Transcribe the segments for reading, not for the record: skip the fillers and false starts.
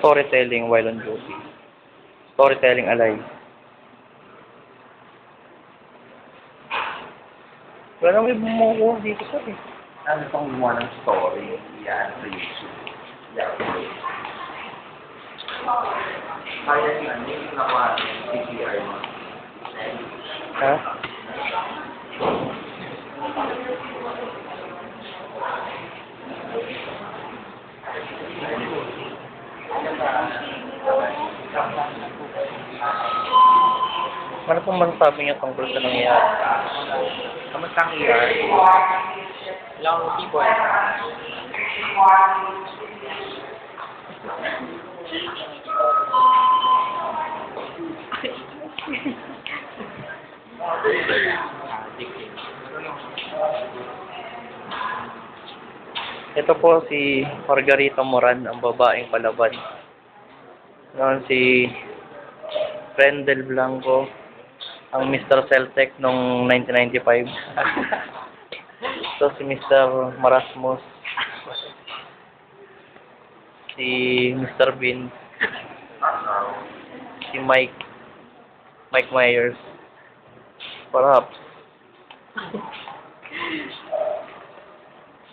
Storytelling while on duty. Storytelling alive. Wala nang may bumukuha dito sa eh. Ano pang gumawa ng story? Yan, sa YouTube. Yan. Kaya nga, yung nakuha ng CPR mo. Ha? Ano pong masasabi niyo tungkol sa nangyayari? Kamusta ang ER? Long people. Ito po si Margarita Moran, ang babaeng palaban. Noon si Rendel Blanco, ang Mr. Celtec noong 1995. So si Mr. Marasmus, si Mr. Bean, si Mike Myers, perhaps.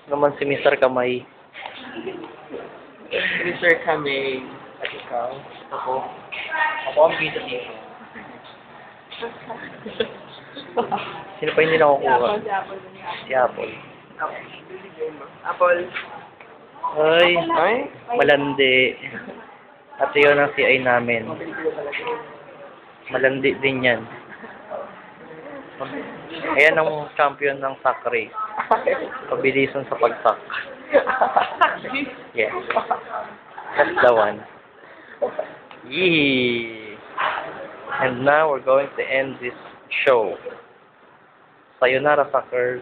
Naman si Mr. Kamay. Mr. Kamay. At ikaw? Ako ang bida dito. Sino pa hindi nakukuha? Si Apple. Apple. Ay, malandi. At yun ang CI namin. Malandi din yan. Ayan ang champion ng sack race. Pabilisan sa pagsak. Yes. That's the one. Yee! And now we're going to end this show. Sayonara, suckers.